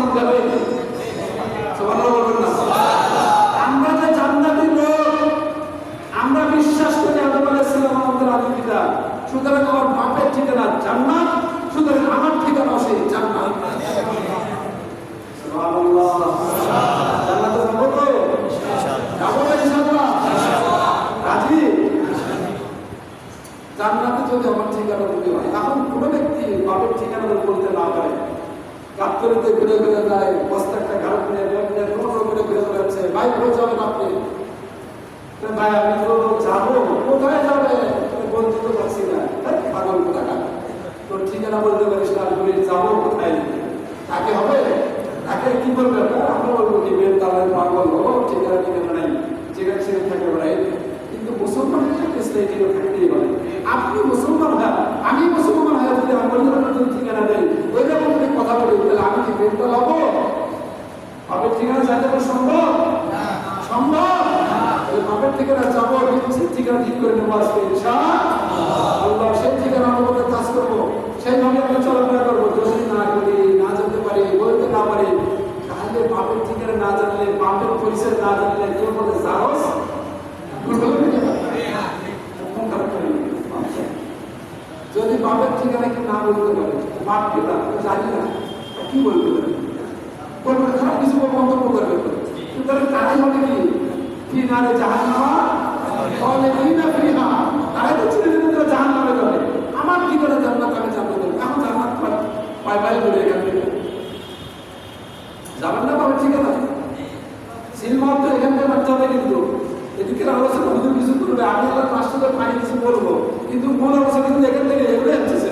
জান্নাত যাবে? সুবহানাল্লাহ বলবেন না? আমরা যে জান্নাতি লোক, আমরা বিশ্বাস করি আদম আলাইহিস সালাম আমাদের আদি পিতা, সুতরাং আমার বাপের ঠিকানা জান্নাত, সুতরাং আমার ঠিকানা সেই জান্নাত। সুবহানাল্লাহ। জান্নাতে যাবো তো? যাবো ইনশাআল্লাহ? রাজি? জান্নাতে যদি আমার ঠিকানা বলতে হয়, এখন কোনো ব্যক্তি বাপের ঠিকানা বলতে না পারে, গাত্তরিতে ঘুরে ঘুরে যায়, বস্তা একটা ঘাড় নিয়ে কোনো ঘুরে ঘুরে বেড়াচ্ছে, ভাই কোথায় যাবেন আপনি? ভাই আমি তো যাবো। কোথায় যাবে? বলতে তো পারছি না। পাগল কোথাকার, তোর ঠিকানা বলতে পারিস না, বলি যাবো কোথায়? তাকে হবে? তাকে কি বলবে? আমরা বলবো কি বেতালের পাগল, ও ঠিকানা ঠিকানা নাই, যেখানে সেখানে থাকে বেড়াই। কিন্তু মুসলমানের একটা স্টেজে থাকতেই পারে। আপনি মুসলমান হয়, আমি মুসলমান হয়, যদি আমার ঠিকানা নেই, ওই রকম যদি কথা বলি, তাহলে আমি কি বেতাল হবো? বাপের ঠিকানা যাইতে পারে সম্ভব? সম্ভব? ওই বাপের ঠিকানা যাবো, সেই ঠিকানা ঠিক করে নেবো আজকে ইনশাআল্লাহ। সেই ঠিকানা আমাদের কাজ করবো, সেইভাবে আমরা চলাফেরা করবো। যদি না করি, না যেতে পারি, বলতে না পারি, তাহলে বাপের ঠিকানা না জানলে, বাপের পরিচয় না জানলে কেউ বলে সাহস যদি বাপের ঠিকানা কি না বলতে পারে, বাপ পিতা জানি না কি বলতে পারে, বলবে খারাপ কিছু মন্তব্য করবে, সুতরাং তারাই হবে কি ফিনারে জাহান্নামা খালিদিনা ফিহা, তারাই তো চিরদিন জাহান্নামে যাবে। আমার ঠিকানা জান্নাত, আমি জান্নাত দেবো। এখন জান্নাত পাই পাই করে এখান থেকে যাবেন না বাপের ঠিকানা। সিনেমা তো এখান থেকে বাচ্চা হবে, কিন্তু এদিকে আলোচনা হুজুর কিছু করবে, আমি আল্লাহ মাস্টারদের পানি কিছু বলবো, কিন্তু মূল আলোচনা কিন্তু এখান থেকে এগুলো হচ্ছে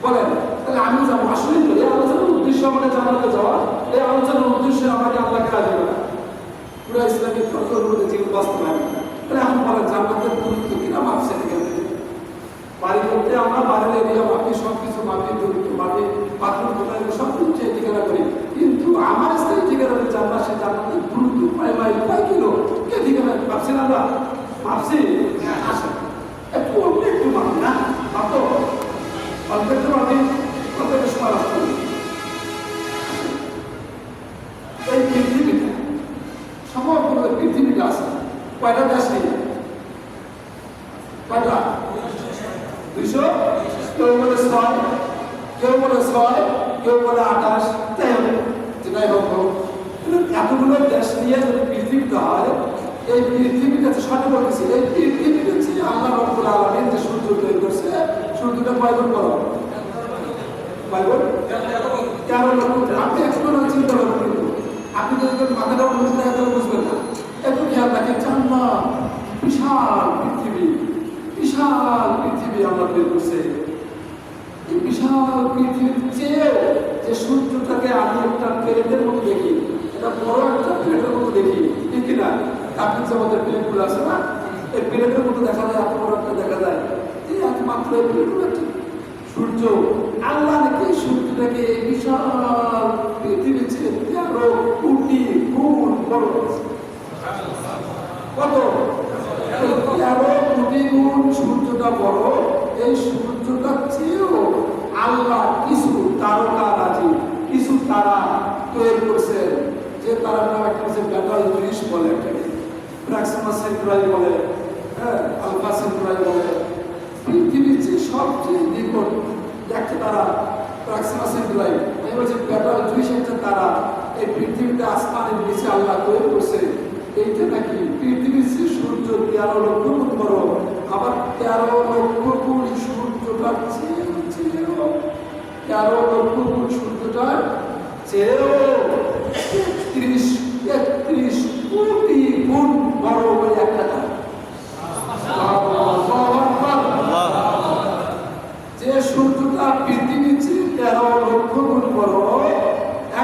বলেন। তাহলে আমি যাবো আসলে তো এই আলোচনার উদ্দেশ্য আমাকে জানাতে যাওয়া, এই আলোচনার উদ্দেশ্য আমাকে আল্লাহকে রাজি করা, পুরো ইসলামিক তর্কের মধ্যে জীবন বাস্তবায়ন। তাহলে এখন বলেন জান্নাতের গুরুত্ব কিনা মাপছে এখান থেকে? বাড়ি করতে আমরা বাড়ির এরিয়া মাপি, সব কিছু মাপি, দূরত্ব মাপি, বাথরুম কোথায়, সব কিছু ঠিকানা করি, কিন্তু আমার স্থায়ী ঠিকানা যে জান্নাত, সে জান্নাতের গুরুত্ব প্রায় মাইল কয় কিলো কে ঠিকানা মাপছি না? আমরা মাপছি? আসেন একটু অল্প একটু মাপি না, মাপতো অল্প একটু মাপি, অল্প একটু সময় আসতে হবে। এই পৃথিবীটা সমগ্র পৃথিবীটা আছে কয়টা দেশ নিয়ে? কয়টা? 200, কেউ বলে 6, কেউ বলে 6, কেউ বলে 28, যেটাই হোক হোক, এতগুলো দেশ নিয়ে যদি পৃথিবীটা হয়, এই পৃথিবীটা সঠিক বলতেছি, এই পৃথিবীটা হচ্ছে আল্লাহ রাব্বুল আলামিন যে সূর্য তৈরি করছে, সূর্যটা কয় গুণ বড়? কয় গুণ? 13 লক্ষ। আপনি একটু চিন্তা করবেন, কিন্তু আপনি যদি মাথাটা বুঝতে হয় তাহলে বুঝবেন না। একটু খেয়াল রাখেন, জান্নাত বিশাল পৃথিবী, বিশাল পৃথিবী আমরা তৈরি করছে। এই বিশাল পৃথিবীর চেয়েও যে সূর্যটাকে আমি একটা প্লেটের মতো দেখি, এটা বড় একটা প্লেটের মতো দেখি, ঠিক না? আপনি যে আমাদের প্লেটগুলো আছে না, এই প্লেটের মতো দেখা যায়, এত বড় একটা দেখা যায়, এই একমাত্র এই প্লেটগুলো একটা সূর্য। আল্লাহ নাকি সূর্যটাকে এই বিশাল পৃথিবীর চেয়ে 13 কোটি গুণ বড়। কত? 13 কোটি গুণ সূর্যটা বড়। এই সূর্যটার চেয়েও আল্লাহ কিছু তারকা রাজি, কিছু তারা তৈরি করছে, যে তারার নাম একটা হচ্ছে ব্যাটাল 30 বলে, প্রাক্সিমা সেন্ট্রালি বলে, আলফা সেন্ট্রালি বলে। পৃথিবীর যে সবচেয়ে নিকট একটা তারা প্রাক্সিমা সেন্ট্রালি, এই বলছে ব্যাটাল 30 একটা তারা এই পৃথিবীতে আসমানের নিচে আল্লাহ তৈরি করছে। এইটা নাকি পৃথিবীর যে সূর্য 13 লক্ষ গুণ বড়, আবার 13 লক্ষ গুণ সূর্যটার চেয়েও 13 লক্ষ গুণ সূর্যটার চেয়েও 31 কোটি গুণ বড় বলে একটা তারা। যে সূর্যটা পৃথিবীর চেয়ে 13 লক্ষ গুণ বড়,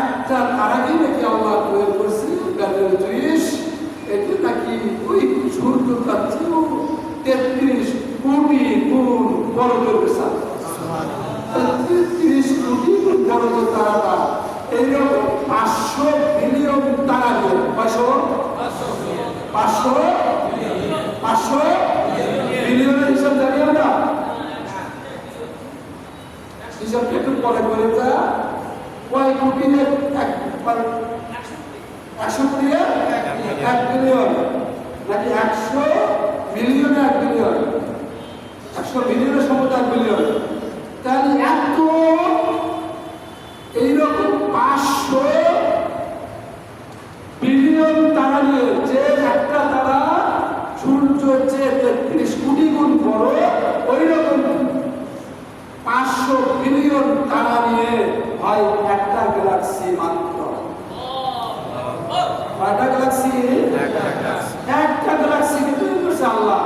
একটা তারাকে নাকি আল্লাহ তৈরি করছে ব্যাটাল 30। এটা নাকি ওই সূর্যটার চেয়েও 33 কোটি গুণ বড় করেছে। 33 কোটি গুণ বড় তারাটা এইরকম 500 বিলিয়ন টাকা দিয়ে 500 বিলিয়নের হিসাব জানি আমরা, হিসাবটা একটু পরে করে যা কয়েক কোটি 100 কোটি 1 বিলিয়ন নাকি 100 মিলিয়নে 1 বিলিয়ন, 100 মিলিয়নের সম্পদ 1 বিলিয়ন, তাহলে এত এইরকম 500 বিলিয়ন তারা নিয়ে যে একটা তারা সূর্য যে 33 কোটি গুণ বড়, ওই রকম 500 বিলিয়ন তারা নিয়ে হয় একটা গ্যালাক্সি মাত্র। কয়টা গ্যালাক্সি? একটা গ্যালাক্সিকে তৈরি করছে আল্লাহ।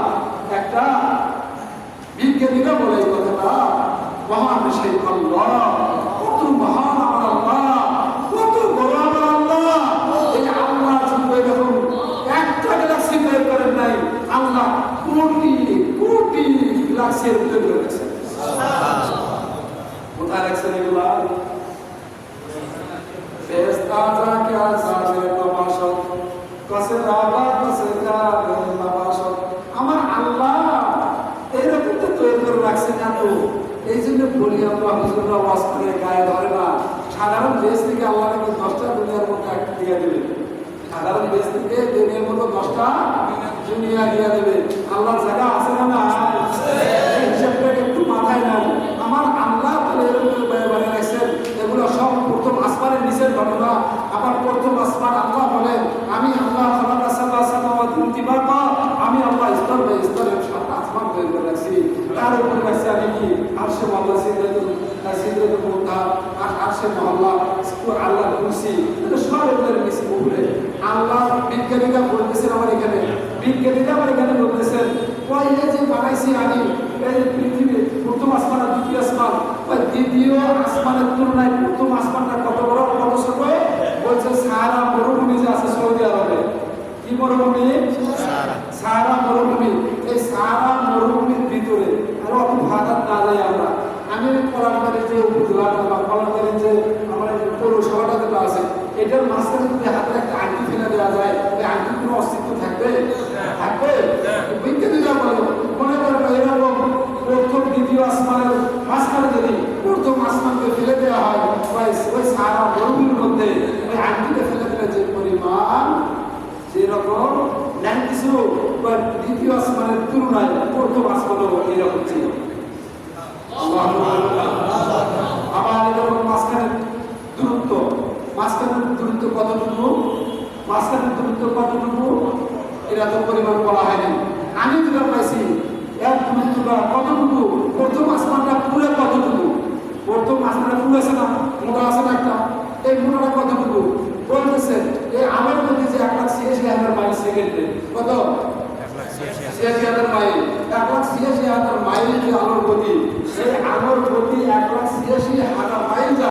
একটা বিজ্ঞানীরা বলে এই কথাটা, মহান সেই আল্লাহ, কত মহান আমার আল্লাহ, কত বড় আমার আল্লাহ। এই আল্লাহ শুধু এরকম একটা গ্যালাক্সি তৈরি করেন নাই, আল্লাহ কোটি কোটি গ্যালাক্সির তৈরি করেছেন। কোথায় রাখছেন এগুলা? ফেরেশতারা কে আসামে তমাশত কাছে রাবা কাছে যাবে তমাশত। আমার আল্লাহ এরকম তো তৈরি করে রাখছেন না। তো এই জন্য বলি আমরা হুজুররা ওয়াজ করে গায়ে ধরে না। সাধারণ দেশ থেকে আল্লাহ নাকি 10টা দুনিয়ার মধ্যে একটা দিয়ে দেবে। সাধারণ দেশ থেকে দুনিয়ার মধ্যে 10টা দুনিয়া দিয়ে দেবে। আল্লাহর জায়গা আছে না? না, এই হিসাবটা একটু মাথায় নেন। আমার আল্লাহ এরকম বানিয়ে রাখছেন, এগুলো সব প্রথম আসমানের নিচের ঘটনা। আবার প্রথম আসমান আল্লাহ বলেন, আমি আল্লাহ আমি আল্লাহ স্তর বাই স্তরে 7টা আসমান তৈরি করে রাখছি। তার উপরে রাখছি আমি কি আরশে মহল্লা, সিদরাতুল মুনতাহা, আরশে মহল্লা, আল্লাহ কুরসি, সব এগুলোর নিচে উপরে আল্লাহ। বিজ্ঞানীরা বলতেছেন আমার এখানে, বিজ্ঞানীরা আমার এখানে বলতেছেন, ওই যে বানাইছি আমি এই পৃথিবীর প্রথম আসমান আর দ্বিতীয় আসমান, ওই দ্বিতীয় আসমানের তুলনায় প্রথম আসমানটা কত বড়, কত ছোট? বলছে সাহারা মরুভূমি যে আছে সৌদি আরবে। কি মরুভূমি? সাহারা মরুভূমি। এই সাহারা মরুভূমির ভিতরে আর অত ভাগাত না যায় আমরা। আমি কলারবাড়ির যে উপজেলাটা বা কলারবাড়ির যে আমার পৌরসভাটা যেটা আছে, এটার মাঝখানে যদি হাতের একটা আংটি ফেলে দেওয়া যায়, ওই আংটির কোনো অস্তিত্ব থাকবে? থাকবে? বিজ্ঞানীরা বলে, মনে করেন এরকম প্রথম দ্বিতীয় আসমানের মাঝখানে যদি প্রথম আসমানকে ফেলে দেওয়া হয়, ওই সারা মরুভূমির মধ্যে ওই আংটিকে ফেলে দিলে যে পরিমাণ, যেরকম নেন কিছু দ্বিতীয় আসমানের তুলনায় প্রথম আসমানও এরকম ছিল। আবার এরকম মাঝখানের দূরত্ব, মাঝখানের দূরত্ব কতটুকু, মাঝখানের দূরত্ব কতটুকু এরা তো পরিমাণ বলা হয়নি। আমি যেটা পাইছি এক দূরত্বটা কতটুকু, প্রথম আসমানটা পুরো কতটুকু, প্রথম আসমানটা পুরো আছে না, মোটা আছে না একটা, এই মোটাটা কতটুকু বলতেছে এই আমার মধ্যে যে 1,86,000 মাইল সেকেন্ডে, কত? 86,000 মাইল, 1,86,000 মাইল যে আলোর গতি, সেই আলোর গতি 1,86,000 মাইল।